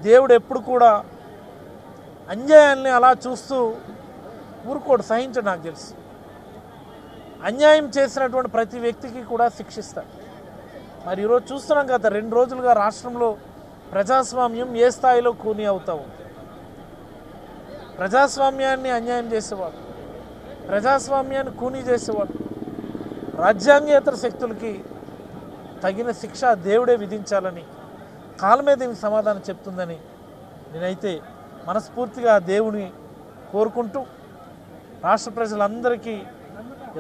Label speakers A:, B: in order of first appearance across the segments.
A: దేవుడు ఎప్పుడు కూడా అన్యాయాన్ని అలా చూస్తూ ఊరుకోడు, సహించడు. నాకు తెలుసు అన్యాయం చేసినటువంటి ప్రతి వ్యక్తికి కూడా శిక్షిస్తాడు. మరి ఈరోజు చూస్తున్నాం గత 2 రోజులుగా రాష్ట్రంలో ప్రజాస్వామ్యం ఏ స్థాయిలో కూని అవుతా ఉంది. ప్రజాస్వామ్యాన్ని అన్యాయం చేసేవాడు, ప్రజాస్వామ్యాన్ని కూనీ చేసేవాడు, రాజ్యాంగేతర శక్తులకి తగిన శిక్ష దేవుడే విధించాలని కాలమే దీనికి సమాధానం చెప్తుందని నేనైతే మనస్ఫూర్తిగా దేవుని కోరుకుంటూ రాష్ట్ర ప్రజలందరికీ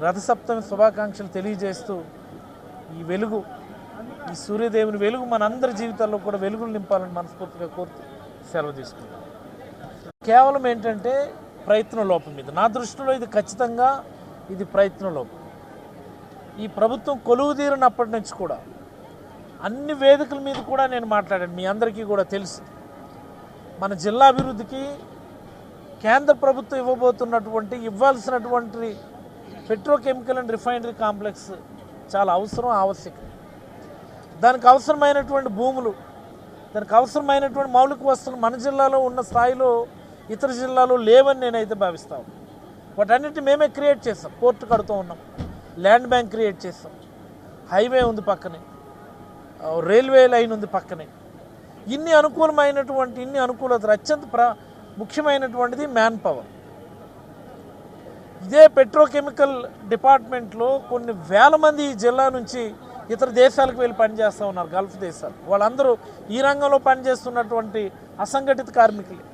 A: రథసప్తమి శుభాకాంక్షలు తెలియజేస్తూ ఈ వెలుగు, ఈ సూర్యదేవుని వెలుగు మనందరి జీవితాల్లో కూడా వెలుగులు నింపాలని మనస్ఫూర్తిగా కోరుతూ సెలవు తీసుకుంటాం. కేవలం ఏంటంటే ప్రయత్న లోపం మీద, నా దృష్టిలో ఇది ఖచ్చితంగా ఇది ప్రయత్న లోపం. ఈ ప్రభుత్వం కొలువు తీరినప్పటి నుంచి కూడా అన్ని వేదికల మీద కూడా నేను మాట్లాడాను. మీ అందరికీ కూడా తెలుసు మన జిల్లా అభివృద్ధికి కేంద్ర ప్రభుత్వం ఇవ్వాల్సినటువంటి పెట్రోకెమికల్ అండ్ రిఫైనరీ కాంప్లెక్స్ చాలా అవసరం, ఆవశ్యకం. దానికి అవసరమైనటువంటి భూములు, దానికి అవసరమైనటువంటి మౌలిక వస్తువులు మన జిల్లాలో ఉన్న స్థాయిలో ఇతర జిల్లాలో లేవని నేనైతే భావిస్తాను. వాటన్నిటి మేమే క్రియేట్ చేస్తాం. పోర్టు కడుతూ ఉన్నాం, ల్యాండ్ బ్యాంక్ క్రియేట్ చేస్తాం, హైవే ఉంది పక్కనే, రైల్వే లైన్ ఉంది పక్కనే. ఇన్ని అనుకూలతలు అత్యంత ముఖ్యమైనటువంటిది మ్యాన్ పవర్. ఇదే పెట్రోకెమికల్ డిపార్ట్మెంట్లో కొన్ని వేల మంది ఈ జిల్లా నుంచి ఇతర దేశాలకు వెళ్ళి పనిచేస్తూ ఉన్నారు, గల్ఫ్ దేశాలు. వాళ్ళందరూ ఈ రంగంలో పనిచేస్తున్నటువంటి అసంఘటిత కార్మికులే.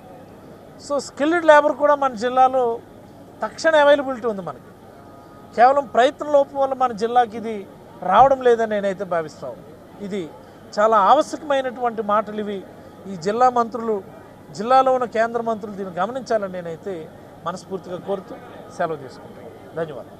A: సో స్కిల్డ్ లేబర్ కూడా మన జిల్లాలో తక్షణ అవైలబిలిటీ ఉంది మనకి. కేవలం ప్రయత్న లోపం వల్ల మన జిల్లాకి ఇది రావడం లేదని నేనైతే భావిస్తాను. ఇది చాలా ఆవశ్యకమైనటువంటి మాటలు ఇవి. ఈ జిల్లా మంత్రులు, జిల్లాలో ఉన్న కేంద్ర మంత్రులు దీన్ని గమనించాలని నేనైతే మనస్ఫూర్తిగా కోరుతూ సెలవు తీసుకుంటాను. ధన్యవాదాలు.